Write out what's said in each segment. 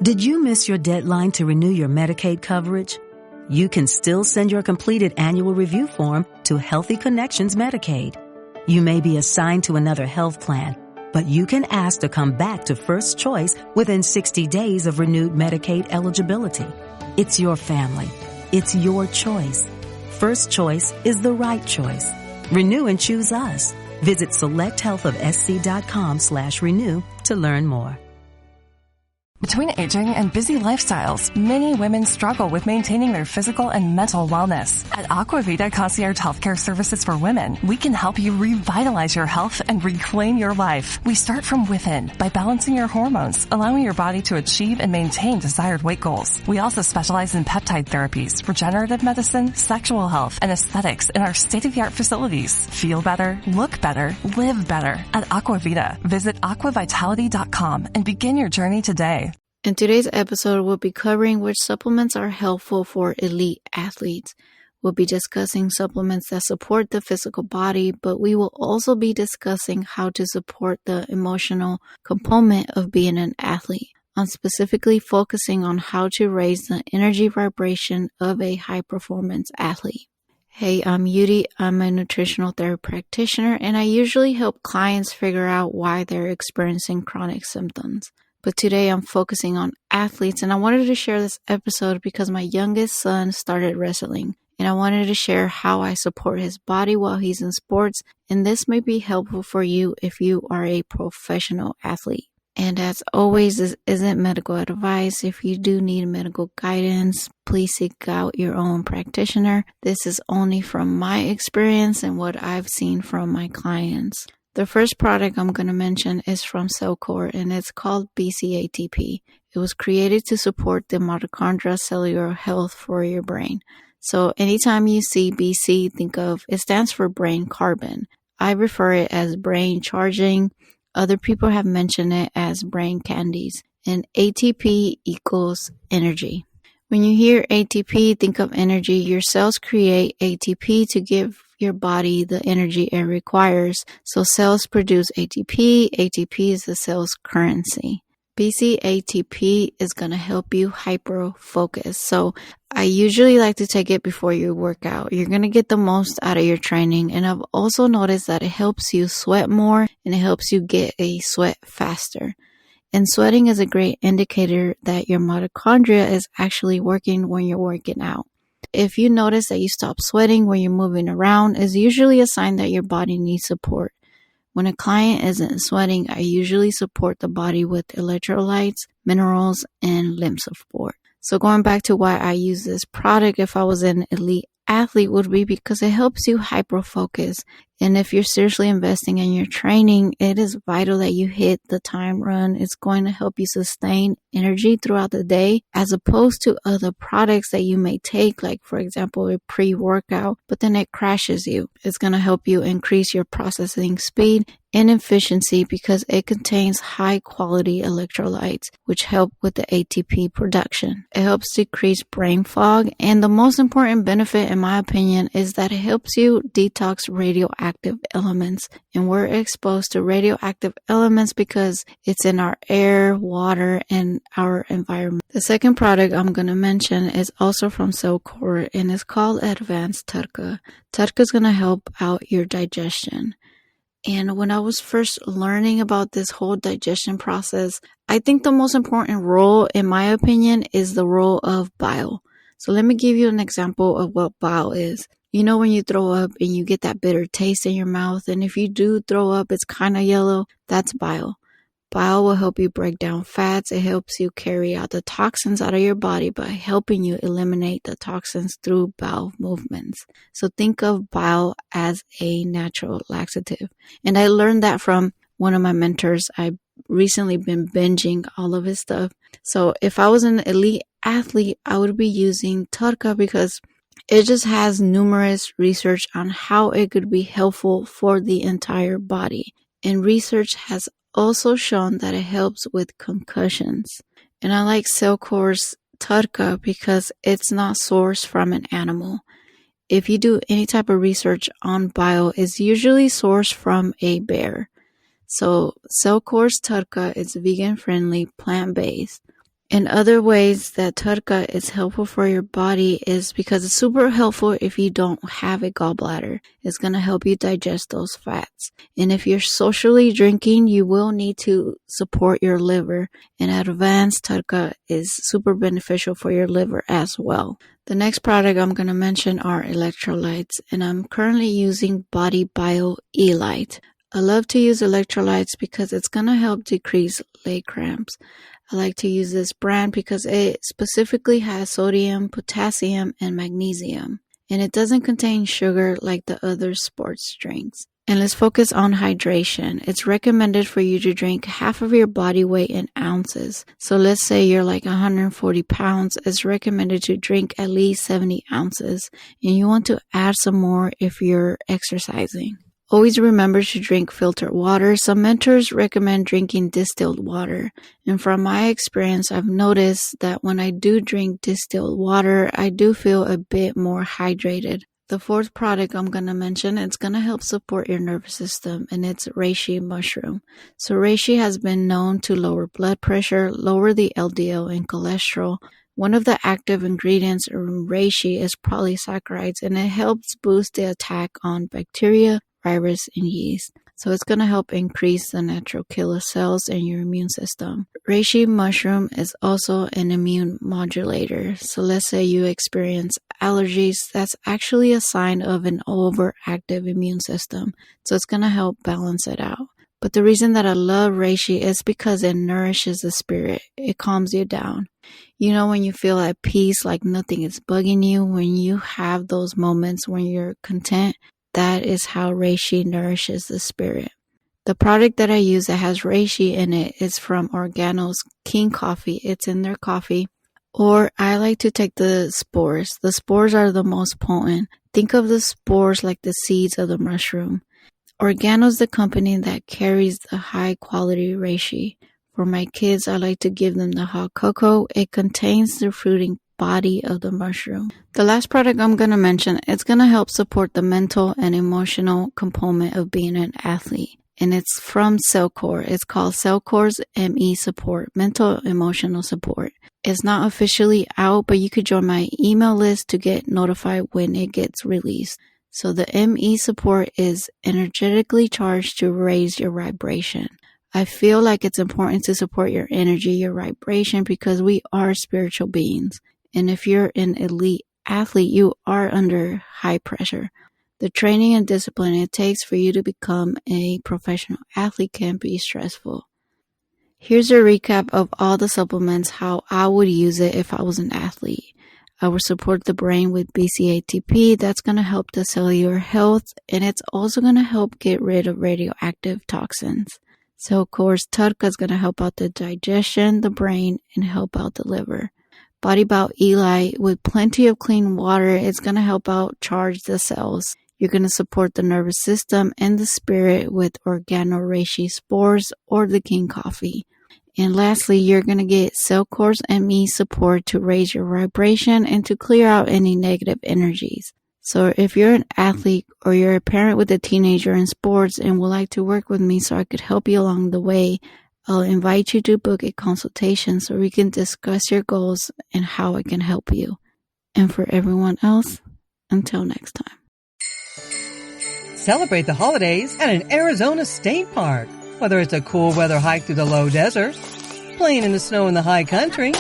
Did you miss your deadline to renew your Medicaid coverage? You can still send your completed annual review form to Healthy Connections Medicaid. You may be assigned to another health plan, but you can ask to come back to First Choice within 60 days of renewed Medicaid eligibility. It's your family. It's your choice. First Choice is the right choice. Renew and choose us. Visit selecthealthofsc.com/renew to learn more. Between aging and busy lifestyles, many women struggle with maintaining their physical and mental wellness. At Aquavita Concierge Healthcare Services for Women, we can help you revitalize your health and reclaim your life. We start from within by balancing your hormones, allowing your body to achieve and maintain desired weight goals. We also specialize in peptide therapies, regenerative medicine, sexual health, and aesthetics in our state-of-the-art facilities. Feel better, look better, live better at Aquavita. Visit aquavitality.com and begin your journey today. In today's episode, we'll be covering which supplements are helpful for elite athletes. We'll be discussing supplements that support the physical body, but we will also be discussing how to support the emotional component of being an athlete. I'm specifically focusing on how to raise the energy vibration of a high-performance athlete. Hey, I'm Yuri. I'm a nutritional therapy practitioner, and I usually help clients figure out why they're experiencing chronic symptoms. But today I'm focusing on athletes, and I wanted to share this episode because my youngest son started wrestling, and I wanted to share how I support his body while he's in sports, and this may be helpful for you if you are a professional athlete. And as always, this isn't medical advice. If you do need medical guidance, please seek out your own practitioner. This is only from my experience and what I've seen from my clients. The first product I'm going to mention is from CellCore, and it's called BCATP. It was created to support the mitochondrial cellular health for your brain. So anytime you see BC, think of, it stands for brain carbon. I refer it as brain charging. Other people have mentioned it as brain candies. And ATP equals energy. When you hear ATP, think of energy. Your cells create ATP to give your body the energy it requires. So cells produce ATP. ATP is the cell's currency. BCATP is going to help you hyper-focus. So I usually like to take it before you work out. You're going to get the most out of your training. And I've also noticed that it helps you sweat more and it helps you get a sweat faster. And sweating is a great indicator that your mitochondria is actually working when you're working out. If you notice that you stop sweating when you're moving around, it's usually a sign that your body needs support. When a client isn't sweating, I usually support the body with electrolytes, minerals, and limb support. So going back to why I use this product if I was an elite athlete would be because it helps you hyper-focus. And if you're seriously investing in your training, it is vital that you hit the time run. It's going to help you sustain energy throughout the day as opposed to other products that you may take, like for example, a pre-workout, but then it crashes you. It's going to help you increase your processing speed and efficiency because it contains high quality electrolytes, which help with the ATP production. It helps decrease brain fog, and the most important benefit in my opinion is that it helps you detox radioactive elements. And we're exposed to radioactive elements because it's in our air, water, and our environment. The second product I'm going to mention is also from CellCore, and it's called Advanced Tudca. Tudca is going to help out your digestion. And when I was first learning about this whole digestion process, I think the most important role, in my opinion, is the role of bile. So let me give you an example of what bile is. You know when you throw up and you get that bitter taste in your mouth, and if you do throw up, it's kind of yellow, that's bile. Bile will help you break down fats. It helps you carry out the toxins out of your body by helping you eliminate the toxins through bowel movements. So think of bile as a natural laxative. And I learned that from one of my mentors. I've recently been binging all of his stuff. So if I was an elite athlete, I would be using Tudca because it just has numerous research on how it could be helpful for the entire body. And research has also shown that it helps with concussions. And I like CellCore's Tudca because it's not sourced from an animal. If you do any type of research on bile, it's usually sourced from a bear. So CellCore's Tudca is vegan friendly, plant-based. And other ways that Tudca is helpful for your body is because it's super helpful if you don't have a gallbladder. It's going to help you digest those fats. And if you're socially drinking, you will need to support your liver. And advanced Tudca is super beneficial for your liver as well. The next product I'm going to mention are electrolytes, and I'm currently using BodyBio E-Lyte. I love to use electrolytes because it's going to help decrease leg cramps. I like to use this brand because it specifically has sodium, potassium, and magnesium. And it doesn't contain sugar like the other sports drinks. And let's focus on hydration. It's recommended for you to drink half of your body weight in ounces. So let's say you're like 140 pounds. It's recommended to drink at least 70 ounces. And you want to add some more if you're exercising. Always remember to drink filtered water. Some mentors recommend drinking distilled water. And from my experience, I've noticed that when I do drink distilled water, I do feel a bit more hydrated. The fourth product I'm going to mention, it's going to help support your nervous system, and it's reishi mushroom. So reishi has been known to lower blood pressure, lower the LDL and cholesterol. One of the active ingredients in reishi is polysaccharides, and it helps boost the attack on bacteria, virus, and yeast. So it's going to help increase the natural killer cells in your immune system. Reishi mushroom is also an immune modulator. So let's say you experience allergies, that's actually a sign of an overactive immune system. So it's going to help balance it out. But the reason that I love reishi is because it nourishes the spirit. It calms you down. You know, when you feel at peace, like nothing is bugging you, when you have those moments when you're content, that is how reishi nourishes the spirit. The product that I use that has reishi in it is from Organo's King Coffee. It's in their coffee. Or I like to take the spores. The spores are the most potent. Think of the spores like the seeds of the mushroom. Organo's the company that carries the high quality reishi. For my kids, I like to give them the hot cocoa. It contains the fruiting body of the mushroom. The last product I'm going to mention, it's going to help support the mental and emotional component of being an athlete. And it's from CellCore. It's called CellCore's ME Support, Mental Emotional Support. It's not officially out, but you could join my email list to get notified when it gets released. So the ME Support is energetically charged to raise your vibration. I feel like it's important to support your energy, your vibration, because we are spiritual beings. And if you're an elite athlete, you are under high pressure. The training and discipline it takes for you to become a professional athlete can be stressful. Here's a recap of all the supplements, how I would use it if I was an athlete. I would support the brain with BCATP. That's going to help the cellular health, and it's also going to help get rid of radioactive toxins. CellCore's Tudca is going to help out the digestion, the brain, and help out the liver. BodyBio E-Lyte with plenty of clean water, it's going to help out charge the cells. You're going to support the nervous system and the spirit with Organo Reishi spores or the King Coffee. And lastly, you're going to get CellCore's ME Support to raise your vibration and to clear out any negative energies. So if you're an athlete or you're a parent with a teenager in sports and would like to work with me so I could help you along the way, I'll invite you to book a consultation so we can discuss your goals and how I can help you. And for everyone else, until next time. Celebrate the holidays at an Arizona state park. Whether it's a cool weather hike through the low desert, playing in the snow in the high country,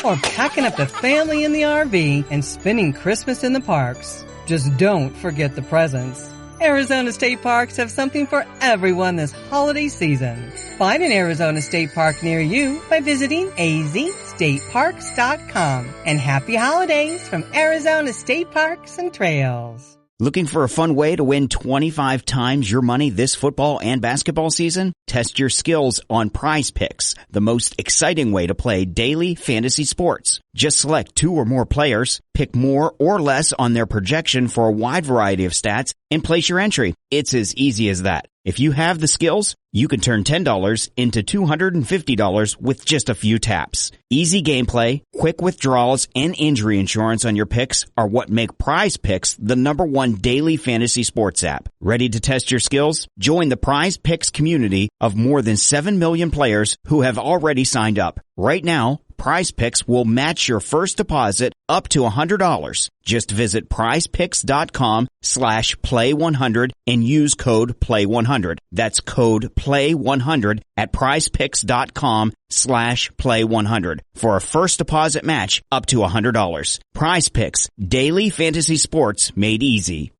or packing up the family in the RV and spending Christmas in the parks. Just don't forget the presents. Arizona state parks have something for everyone this holiday season. Find an Arizona state park near you by visiting azstateparks.com. And happy holidays from Arizona State Parks and Trails. Looking for a fun way to win 25 times your money this football and basketball season? Test your skills on Prize Picks, the most exciting way to play daily fantasy sports. Just select 2 or more players, pick more or less on their projection for a wide variety of stats, and place your entry. It's as easy as that. If you have the skills, you can turn $10 into $250 with just a few taps. Easy gameplay, quick withdrawals, and injury insurance on your picks are what make Prize Picks the #1 daily fantasy sports app. Ready to test your skills? Join the Prize Picks community of more than 7 million players who have already signed up. Right now, PrizePicks will match your first deposit up to $100. Just visit prizepicks.com/play100 and use code PLAY100. That's code PLAY100 at prizepicks.com/play100 for a first deposit match up to $100. PrizePicks, daily fantasy sports made easy.